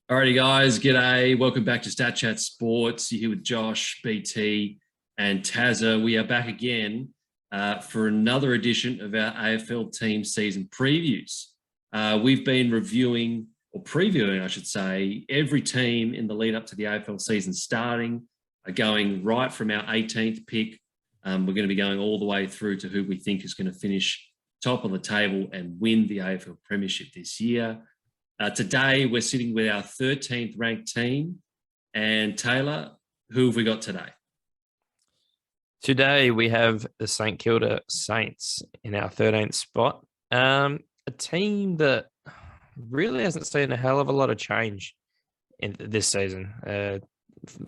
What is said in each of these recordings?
Alrighty, guys. G'day. Welcome back to Stat Chat Sports. You're here with Josh, BT, and Tazza. We are back again for another edition of our AFL Team Season Previews. We've been reviewing, or previewing, I should say, every team in the lead up to the AFL season starting, going right from our 18th pick. We're going to be going all the way through to who we think is going to finish top of the table and win the AFL Premiership this year. Today, we're sitting with our 13th ranked team. And Taylor, who have we got today? Today, we have the St Kilda Saints in our 13th spot. A team that really hasn't seen a hell of a lot of change in this season.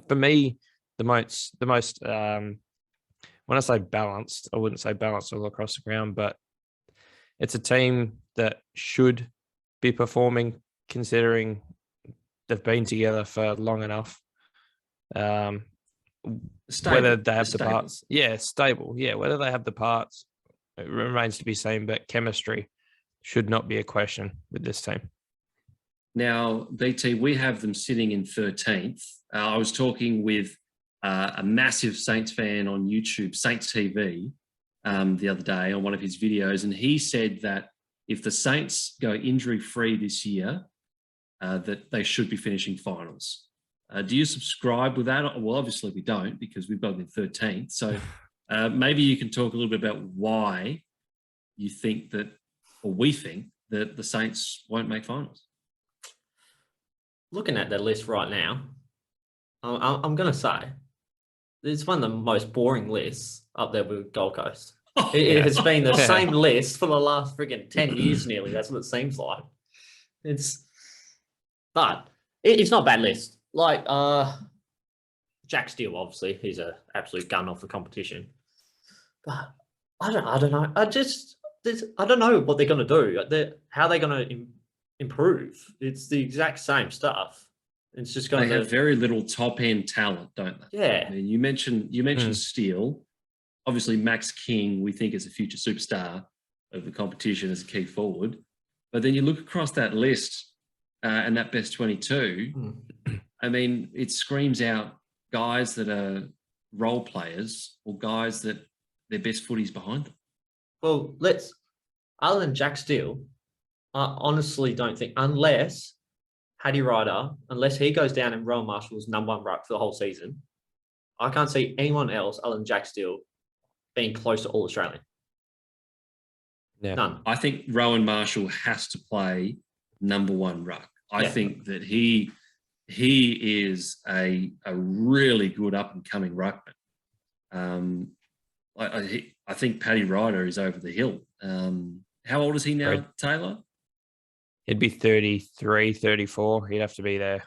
For me, the most when I say balanced, I wouldn't say balanced all across the ground, but it's a team that should be performing, considering they've been together for long enough. Whether they have the parts, stable. Yeah, whether they have the parts, it remains to be seen. But chemistry should not be a question with this team. Now, BT, we have them sitting in 13th. I was talking with a massive Saints fan on YouTube, Saints TV, the other day on one of his videos, and he said that if the Saints go injury-free this year, that they should be finishing finals. Do you subscribe with that? Well, obviously we don't, because we've got them in 13th. So maybe you can talk a little bit about why you think that, or we think, that the Saints won't make finals. Looking at the list right now, I'm going to say it's one of the most boring lists up there with Gold Coast. It has been the same list for the last friggin' 10 years nearly. That's what it seems like. But it's not a bad list. Like Jack Steele, obviously, he's an absolute gun off the competition. But I don't know. I don't know what they're going to do. How they're going to improve. It's the exact same stuff. It's just going to have very little top end talent, don't they? Yeah. I mean, you mentioned Steele. Obviously, Max King, we think, is a future superstar of the competition as a key forward. But then you look across that list and that best 22, I mean, it screams out guys that are role players or guys that their best footy's behind them. Well, other than Jack Steele, I honestly don't think, unless Paddy Ryder, unless he goes down and Rowan Marshall's number one ruck for the whole season, I can't see anyone else other than Jack Steele being close to All-Australian. Yeah. None. I think Rowan Marshall has to play number one ruck. I think that he is a really good up-and-coming ruckman. I think Paddy Ryder is over the hill. How old is he now, Taylor? He'd be 33, 34. He'd have to be there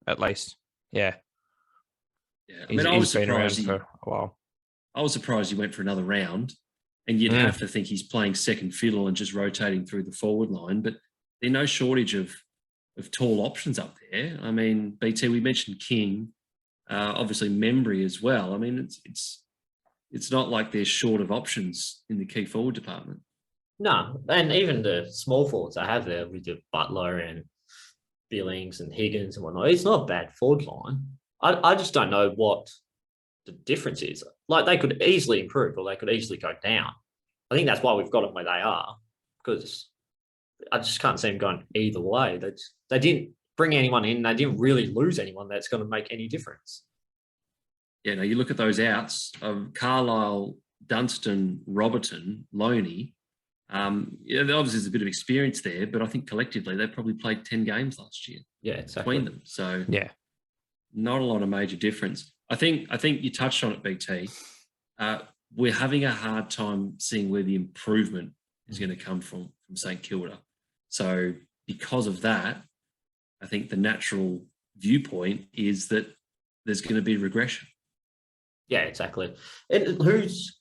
at least. Yeah. Yeah. I mean, I was surprised for a while. I was surprised he went for another round, and you'd have to think he's playing second fiddle and just rotating through the forward line. But there's no shortage of tall options up there. I mean, BT, we mentioned King, obviously Membry as well. I mean, it's not like they're short of options in the key forward department. No, and even the small forwards I have there with the Butler and Billings and Higgins and whatnot, it's not a bad forward line. I just don't know what the difference is. Like, they could easily improve or they could easily go down. I think that's why we've got them where they are, because I just can't see them going either way. They didn't bring anyone in. They didn't really lose anyone that's going to make any difference. Yeah, no, you look at those outs of Carlisle, Dunstan, Robertson, Loney. Obviously there's a bit of experience there, but I think collectively they probably played 10 games last year. Yeah, exactly. Between them. So yeah, not a lot of major difference. I think you touched on it, BT. We're having a hard time seeing where the improvement is going to come from St Kilda. So because of that, I think the natural viewpoint is that there's going to be regression. Yeah, exactly. And who's,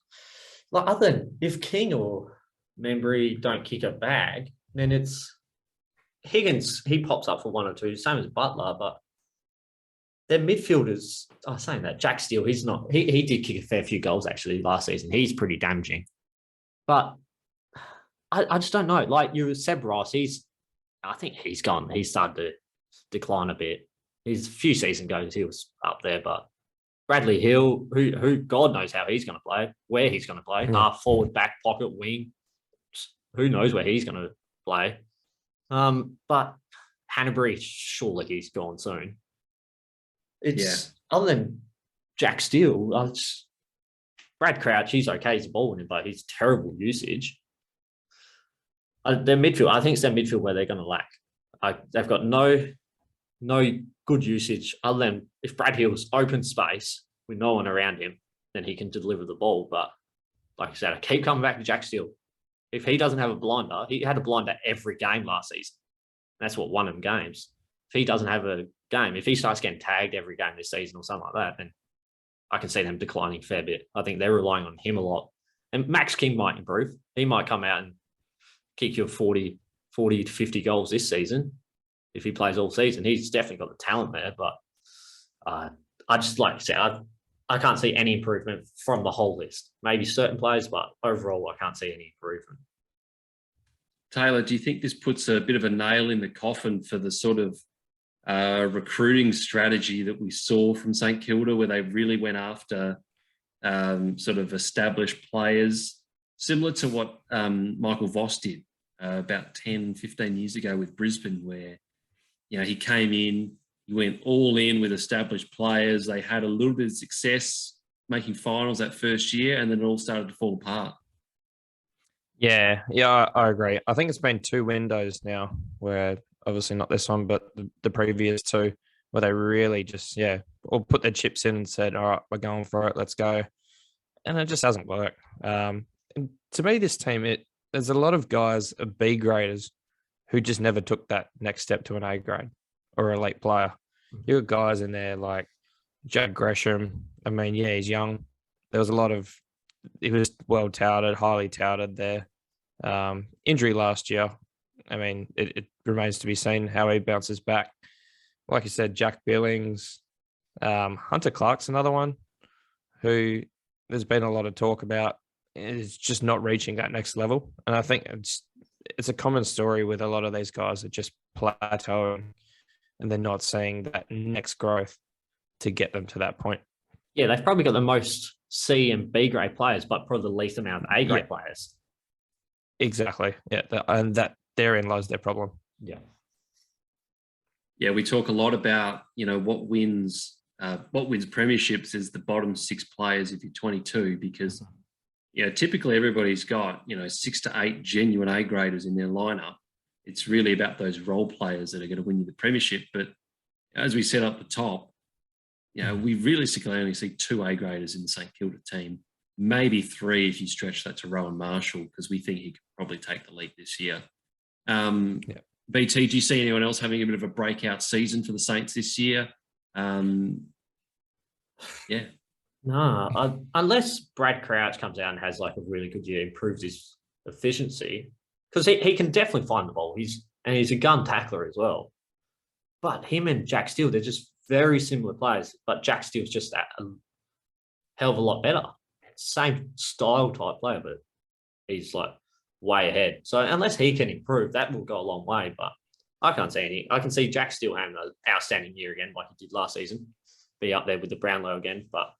like, other than if King or Membry don't kick a bag, then it's Higgins. He pops up for one or two, same as Butler, but their midfielders are saying that. Jack Steele, he's not, he did kick a fair few goals actually last season. He's pretty damaging. But I just don't know. Like, you Seb Ross, I think he's gone. He started to decline a bit. His few seasons ago, he was up there, but Bradley Hill, who God knows how he's going to play, where he's going to play, half forward, back pocket, wing, who knows where he's going to play. But Hanbury, surely he's gone soon. It's other than Jack Steele, Brad Crouch, he's okay, he's a ball winner, but he's terrible usage. Their midfield, I think it's their midfield where they're going to lack. They've got no good usage other than if Brad Hill's open space with no one around him, then he can deliver the ball. But like I said, I keep coming back to Jack Steele. If he doesn't have a blinder, he had a blinder every game last season. That's what won him games. If he doesn't have a game, if he starts getting tagged every game this season or something like that, then I can see them declining a fair bit. I think they're relying on him a lot. And Max King might improve. He might come out and kick you 40 to 50 goals this season. If he plays all season, he's definitely got the talent there. But I just, like I said, I can't see any improvement from the whole list. Maybe certain players, but overall, I can't see any improvement. Taylor, do you think this puts a bit of a nail in the coffin for the sort of recruiting strategy that we saw from St Kilda, where they really went after sort of established players, similar to what Michael Voss did about 10, 15 years ago with Brisbane, where he came in, he went all in with established players. They had a little bit of success making finals that first year, and then it all started to fall apart. Yeah, I agree. I think it's been 2 windows now where, obviously not this one, but the previous 2, where they really just, all put their chips in and said, all right, we're going for it, let's go. And it just hasn't worked. And to me, this team, there's a lot of guys, B graders, who just never took that next step to an A grade or a late player. You got guys in there like Jack Gresham. I mean, he's young. There was a lot of, he was well touted, highly touted there. Injury last year. I mean, it remains to be seen how he bounces back. Like you said, Jack Billings, Hunter Clark's another one who there's been a lot of talk about is just not reaching that next level. And I think it's a common story with a lot of these guys that just plateau and they're not seeing that next growth to get them to that point. Yeah, they've probably got the most C and B grade players, but probably the least amount of A grade players. Exactly. Yeah, and that therein lies their problem. Yeah. Yeah, we talk a lot about, what wins premierships is the bottom 6 players if you're 22, because, typically everybody's got, 6 to 8 genuine A graders in their lineup. It's really about those role players that are going to win you the premiership. But as we said up the top, we realistically only see 2 A graders in the St Kilda team, maybe 3 if you stretch that to Rowan Marshall, because we think he could probably take the lead this year. BT, do you see anyone else having a bit of a breakout season for the Saints this year? No, unless Brad Crouch comes out and has like a really good year, improves his efficiency, because he can definitely find the ball. He's a gun tackler as well. But him and Jack Steele, they're just very similar players. But Jack Steele's just a hell of a lot better. Same style type player, but he's like way ahead. So unless he can improve, that will go a long way. But I can't see any. I can see Jack Steele having an outstanding year again, like he did last season, be up there with the Brownlow again. But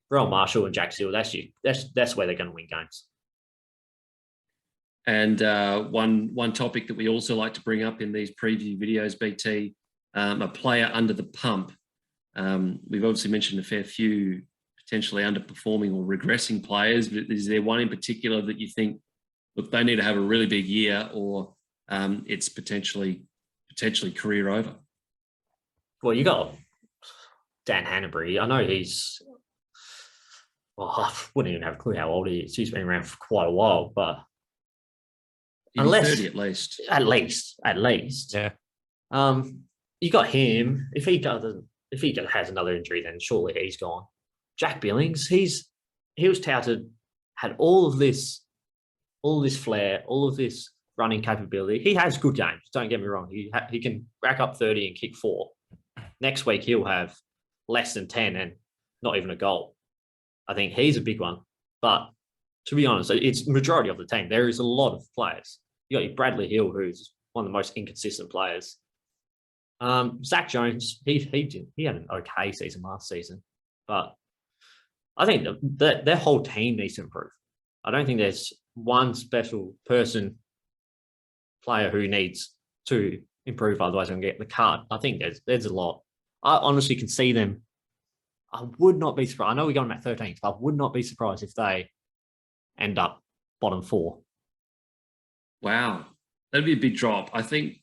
Rowan Marshall and Jack Steele, that's where they're going to win games. And one topic that we also like to bring up in these preview videos, BT, a player under the pump. We've obviously mentioned a fair few potentially underperforming or regressing players, but is there one in particular that you think, look, they need to have a really big year, or it's potentially career over? Well, you got Dan Hanbury. I know I wouldn't even have a clue how old he is. He's been around for quite a while, but unless 30 at least. At least. Yeah. You got him. If he has another injury, then surely he's gone. Jack Billings, he was touted, had all of this flair, all of this running capability. He has good games. Don't get me wrong. He can rack up 30 and kick 4. Next week he'll have less than 10 and not even a goal. I think he's a big one. But to be honest, it's majority of the team. There is a lot of players. You got your Bradley Hill, who's one of the most inconsistent players. Zach Jones, he had an okay season last season, but I think that their whole team needs to improve. I don't think there's one special player who needs to improve, otherwise I'm going to get the card. I think there's a lot. I honestly can see them. I would not be surprised. I know we're going at 13th, but I would not be surprised if they end up bottom 4. Wow. That'd be a big drop. I think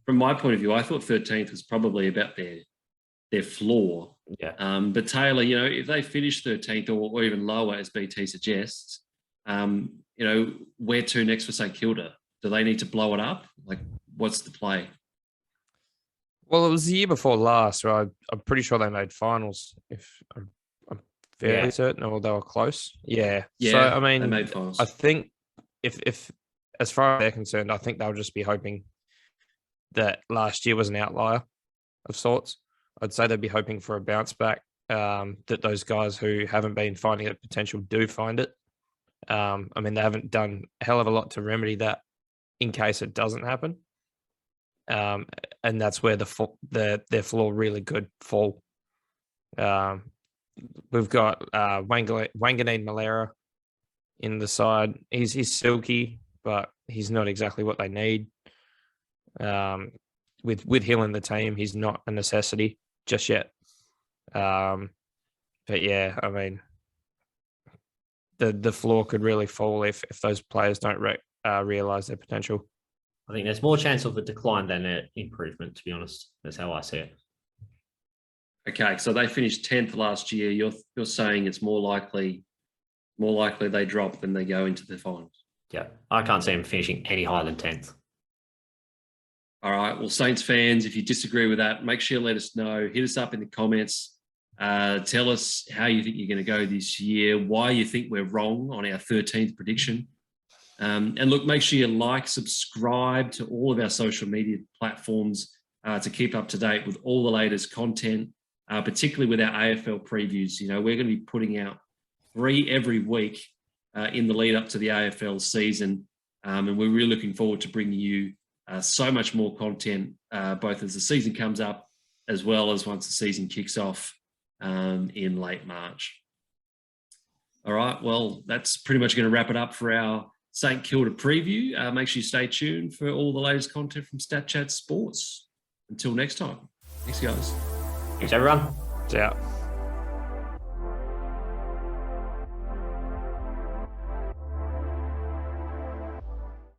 from my point of view, I thought 13th was probably about their floor. Yeah. But Taylor, if they finish 13th or even lower, as BT suggests, where to next for St Kilda? Do they need to blow it up? Like, what's the play? Well, it was the year before last, so I'm pretty sure they made finals. If I'm fairly certain, or they were close. Yeah. So I mean, they made finals. I think if as far as they're concerned, I think they'll just be hoping that last year was an outlier of sorts. I'd say they'd be hoping for a bounce back. That those guys who haven't been finding it potential do find it. I mean, they haven't done a hell of a lot to remedy that in case it doesn't happen. And that's where their floor really could fall. We've got Wanganeen Malera in the side. He's silky, but he's not exactly what they need. With Hill in the team, he's not a necessity just yet. But yeah, I mean, the floor could really fall if those players don't realize their potential. I think there's more chance of a decline than an improvement, to be honest. That's how I see it. Okay, so they finished 10th last year. You're saying it's more likely they drop than they go into the finals. Yeah, I can't see them finishing any higher than 10th. All right. Well, Saints fans, if you disagree with that, make sure you let us know. Hit us up in the comments. Tell us how you think you're going to go this year, why you think we're wrong on our 13th prediction. And look, make sure you subscribe to all of our social media platforms to keep up to date with all the latest content, particularly with our AFL previews. We're going to be putting out 3 every week in the lead up to the AFL season. And we're really looking forward to bringing you so much more content, both as the season comes up, as well as once the season kicks off in late March. All right. Well, that's pretty much going to wrap it up for our St Kilda preview. Make sure you stay tuned for all the latest content from Stat Chat Sports. Until next time. Thanks, guys. Thanks, everyone. Ciao.